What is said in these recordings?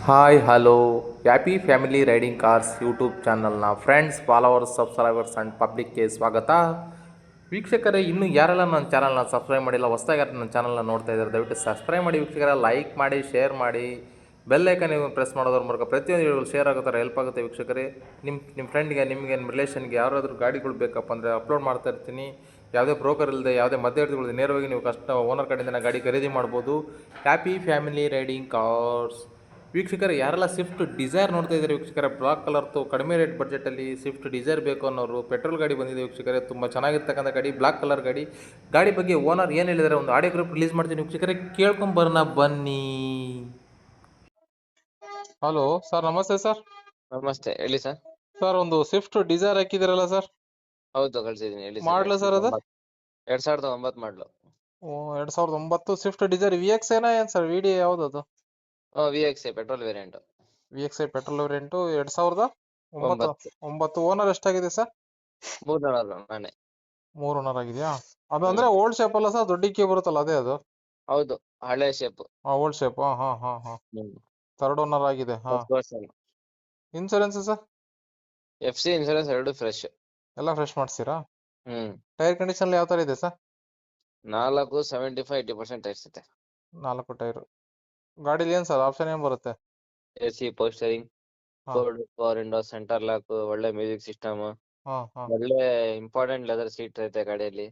Hi hello happy family riding cars YouTube ಚಾನಲ್ನ friends followers subscribers and ಪಬ್ಲಿಕ್ಗೆ ಸ್ವಾಗತ. ವೀಕ್ಷಕರೇ, ಇನ್ನೂ ಯಾರೆಲ್ಲ ನನ್ನ ಚಾನಲ್ನ ಸಬ್ಸ್ಕ್ರೈಬ್ ಮಾಡಿಲ್ಲ, ಹೊಸದಾಗಿ ಯಾರು ನನ್ನ ಚಾನಲ್ನ ನೋಡ್ತಾ ಇದ್ದಾರೆ ದಯವಿಟ್ಟು ಸಬ್ಸ್ಕ್ರೈಬ್ ಮಾಡಿ ವೀಕ್ಷಕರ, ಲೈಕ್ ಮಾಡಿ, ಶೇರ್ ಮಾಡಿ, ಬೆಲ್ ಐಕನ್ ನೀವು ಪ್ರೆಸ್ ಮಾಡೋದ್ರ ಮೂಲಕ ಪ್ರತಿಯೊಂದು ಶೇರ್ ಆಗುತ್ತಾರೆ, ಹೆಲ್ಪ್ ಆಗುತ್ತೆ ವೀಕ್ಷಕರೇ. ನಿಮ್ಮ ಫ್ರೆಂಡ್ಗೆ, ನಿಮಗೆ, ನಿಮ್ಮ ರಿಲೇಷನ್ಗೆ ಯಾರಾದರೂ ಗಾಡಿಗಳು ಬೇಕಪ್ಪ ಅಂದರೆ ಅಪ್ಲೋಡ್ ಮಾಡ್ತಾ ಇರ್ತೀನಿ. ಯಾವುದೇ ಬ್ರೋಕರ್ ಇಲ್ಲದೆ, ಯಾವುದೇ ಮಧ್ಯವರ್ತಿಗಳಿದೆ, ನೇರವಾಗಿ ನೀವು ಓನರ್ ಕಡೆಯಿಂದ ಗಾಡಿ ಖರೀದಿ ಮಾಡ್ಬೋದು. Happy family riding cars. ವೀಕ್ಷಕರೇ, ಯಾರೆಲ್ಲ ಸ್ವಿಫ್ಟ್ ಡಿಸೈರ್ ನೋಡ್ತಾ ಇದ್ದಾರೆ ವೀಕ್ಷಕರೇ, ಬ್ಲಾಕ್ ಕಲರ್ತು ಕಡಿಮೆ ರೇಟ್ ಬಡ್ಜೆಟಲ್ಲಿ ಸ್ವಿಫ್ಟ್ ಡಿಸೈರ್ ಬೇಕು ಅನ್ನೋರು, ಪೆಟ್ರೋಲ್ ಗಾಡಿ ಬಂದಿದೆ ವೀಕ್ಷಕರೇ, ತುಂಬ ಚೆನ್ನಾಗಿರ್ತಕ್ಕಂಥ ಗಾಡಿ, ಬ್ಲಾಕ್ ಕಲರ್ ಗಾಡಿ ಬಗ್ಗೆ ಓನರ್ ಏನು ಹೇಳಿದ್ದಾರೆ ಒಂದು ಆಡಿಯೋ ಗ್ರೂಪ್ ರಿಲೀಸ್ ಮಾಡ್ತೀನಿ ವೀಕ್ಷಕರೇ, ಕೇಳ್ಕೊಂಬರೋಣ ಬನ್ನಿ. ಹಲೋ ಸರ್, ನಮಸ್ತೆ ಸರ್. ನಮಸ್ತೆ, ಹೇಳಿ ಸರ್. ಸರ್, ಒಂದು ಸ್ವಿಫ್ಟ್ ಡಿಸೈರ್ ಹಾಕಿದಿರಲ್ಲ ಸರ್? ಹೌದು, ಕಳ್ಸಿದೀನಿ, ಹೇಳಿ ಸರ್. ಮಾಡಲ ಸರ್ ಅದು? 2009 ಮಾಡ್ಲು. 2009 ಸ್ವಿಫ್ಟ್ ಡಿಸೈರ್ ವಿ ಎಕ್ಸ್ ಏನಾ ಏನು ಸರ್? ವಿ ಡಿ ಯಾವ್ದು ಅದು? VXI petrol variant. V X I petrol variant 2009. Owner ಎಷ್ಟಾಗಿದೆ ಸರ್? 3 ನಾನೇ. 3 ಓನರ್ ಆಗಿದೆಯಾ? ಅದು ಅಂದ್ರೆ ಓಲ್ಡ್ ಶೇಪ್ ಅಲ್ಲ ಸರ್, ದೊಡ್ಡ ಕೀ ಬರುತ್ತಲ್ಲ ಅದೇ ಅದು? ಹೌದು, ಹಳೆ shape. Old shape. Third owner ಆಗಿದೆ. Insurance sir? FC insurance 2 fresh. ಎಲ್ಲ ಫ್ರೆಶ್ ಮಾಡಿಸ್ತೀರಾ? ಟೈರ್ ಕಂಡೀಷನ್ ಯಾವ ತರ ಇದೆ ಸರ್? 75-80% ಟೈರ್ಸ್ ಇದೆ. 4 ಟೈರ್. ಗಾಡಿಲಿ ಏನ್ ಸರ್ ಆಪ್ಷನ್ ಏನ್ ಬರುತ್ತೆ? AC, ಪೋಸ್ಟರಿಂಗ್, ಪವರ್ ವಿಂಡೋ, ಸೆಂಟರ್ ಲಾಕ್, ಒಳ್ಳೆ ಮ್ಯೂಸಿಕ್ ಸಿಸ್ಟಮ್, ಒಳ್ಳೆ ಇಂಪಾರ್ಟೆಂಟ್ ಲೆದರ್ ಸೀಟ್ ಐತೆ ಗಾಡಿಯಲ್ಲಿ.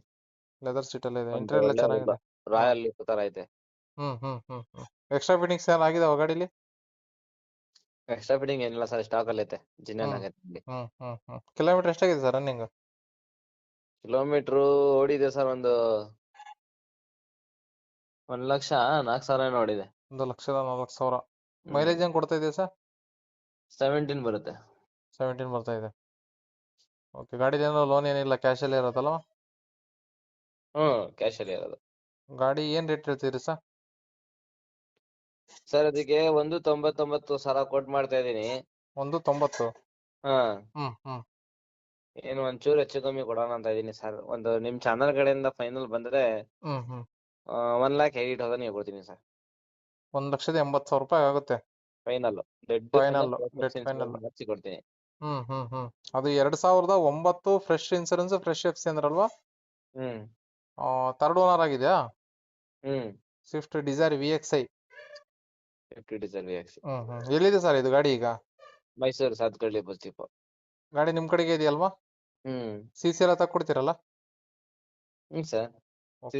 ಲೆದರ್ ಸೀಟ್ ಎಲ್ಲ ಇದೆ, ಇಂಟೀರಿಯರ್ ಎಲ್ಲ ಚೆನ್ನಾಗಿದೆ, ರಾಯಲ್ ಲುಕ್ ತರ ಐತೆ. ಎಕ್ಸ್ಟ್ರಾ ಫಿಟ್ಟಿಂಗ್ಸ್ ಏನ್ ಆಗಿದೆ ಗಾಡಿಲಿ? ಎಕ್ಸ್ಟ್ರಾ ಫಿಟ್ಟಿಂಗ್ ಏನಿಲ್ಲ ಸರ್, ಸ್ಟಾಕ್ ಅಲ್ಲಿ ಐತೆ, ಜಿನ್ನನ್ ಆಗೈತೆ. ಕಿಲೋಮೀಟರ್ ಎಷ್ಟಾಗಿದೆ ಸರ್ ರನ್ನಿಂಗ್? ಕಿಲೋಮೀಟರ್ ಓಡಿದೆ ಸರ್ ಒಂದು 1,04,000 ನೋಡಿದೆ. 1,04,000. ಮೈಲೇಜ್ ಏನ್ ಕೊಡ್ತಾ ಇದೆ ಸರ್? 17 ಬರುತ್ತೆ. 17 ಬರ್ತಾ ಇದೆ. ಓಕೆ, ಗಾಡಿ ಏನೋ ಲೋನ್ ಏನಿಲ್ಲ, ಕ್ಯಾಶ್ ಅಲ್ಲಿ ಇರೋದಲ್ವಾ? ಕ್ಯಾಶ್ ಅಲ್ಲಿ ಇರೋದು. ಗಾಡಿ ಏನ್ ರೇಟ್ ಹೇಳ್ತೀರಿ ಸರ್? ಸರ್, ಅದಕ್ಕೆ 1,99,000 ಕೊಟ್ ಮಾಡ್ತಾ ಇದೀನಿ. 1,90,000? ಏನು ಒಂಚೂರು ಹೆಚ್ಚು ಕಮ್ಮಿ ಕೊಡೋಣ ಅಂತ ಇದೀನಿ ಸರ್. ಒಂದು ನಿಮ್ ಚಾನಲ್ ಕಡೆಯಿಂದ ಫೈನಲ್ ಬಂದ್ರೆ 1,80,000 ಕೊಡ್ತೀನಿ ಸರ್. 1,80,000 ರೂಪಾಯಿ ಆಗುತ್ತೆ ಫೈನಲ್. ಫೈನಲ್ ಕೊಡ್ತೀನಿ. ಅದು 2009 ಫ್ರೆಶ್ ಇನ್ಸೂರೆನ್ಸ್, ಫ್ರೆಶ್ FC ಅಂದ್ರಲ್ವಾ? ಥರ್ಡ್ ಓನರ್ ಆಗಿದೆಯಾ? Swift Dzire VXI. ಎಲ್ಲಿದೆ ಸರ್ ಇದು ಗಾಡಿ ಈಗ? Mysuru Sathagalli bus depot. ಗಾಡಿ ನಿಮ್ ಕಡೆಗೆ ಇದೆಯಲ್ವಾ? CC ಎಲ್ಲ ತಕ್ಕೊಡ್ತೀರಲ್ಲ? ಸರ್, ಓಕೆ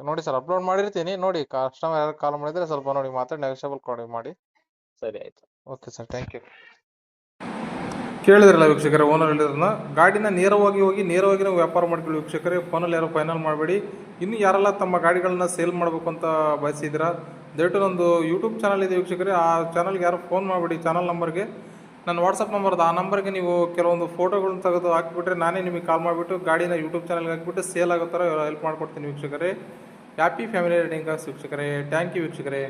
ನೋಡಿ ಸರ್, ಅಪ್ಲೋಡ್ ಮಾಡಿರ್ತೀನಿ, ನೋಡಿ. ಕಸ್ಟಮರ್ ಯಾರು ಕಾಲ್ ಮಾಡಿದ್ರೆ ಸ್ವಲ್ಪ ನೋಡಿ ಮಾತಾಡಿ ನೆಗೋಷಿಯಬಲ್ ಕೊಡಿ ಮಾಡಿ. ಸರಿ, ಆಯ್ತು. Okay sir, thank you. ಕೇಳಿದ್ರಲ್ಲ ವೀಕ್ಷಕರೇ, ಓನರ್ ಹೇಳಿದ್ರನ್ನ ಗಾಡಿನ ನೇರವಾಗಿ ಹೋಗಿ ನೇರವಾಗಿ ನಾವು ವ್ಯಾಪಾರ ಮಾಡ್ಕೊಳ್ಳಿ ವೀಕ್ಷಕರೇ, ಫೋನಲ್ಲಿ ಯಾರು ಫೈನಲ್ ಮಾಡಬೇಡಿ. ಇನ್ನು ಯಾರೆಲ್ಲ ತಮ್ಮ ಗಾಡಿಗಳನ್ನ ಸೇಲ್ ಮಾಡಬೇಕು ಅಂತ ಬಯಸಿದ್ದೀರಾ ದಯವಿಟ್ಟು ಒಂದು ಯೂಟ್ಯೂಬ್ ಚಾನಲ್ ಇದೆ ವೀಕ್ಷಕರೇ, ಆ ಚಾನಲ್ಗೆ ಯಾರು ಫೋನ್ ಮಾಡಬೇಡಿ. ಚಾನಲ್ ನಂಬರ್ಗೆ, ನನ್ನ ವಾಟ್ಸಪ್ ನಂಬರ್ದು, ಆ ನಂಬರ್ಗೆ ನೀವು ಕೆಲವೊಂದು ಫೋಟೋಗಳನ್ನ ತೆಗೆದು ಹಾಕಿಬಿಟ್ರೆ ನಾನೇ ನಿಮಗೆ ಕಾಲ್ ಮಾಡಿಬಿಟ್ಟು ಗಾಡಿನ ಯೂಟ್ಯೂಬ್ ಚಾನಲ್ಗೆ ಹಾಕಿಬಿಟ್ಟು ಸೇಲ್ ಆಗೋ ಥರ ಹೆಲ್ಪ್ ಮಾಡ್ಕೊಡ್ತೀನಿ ವೀಕ್ಷಕರೇ. ಹ್ಯಾಪಿ ಫ್ಯಾಮಿಲಿ ರೈಡಿಂಗ್ ಕಾರ್ಸ್ ವೀಕ್ಷಕರೇ. ಥ್ಯಾಂಕ್ ಯು ವೀಕ್ಷಕರೇ.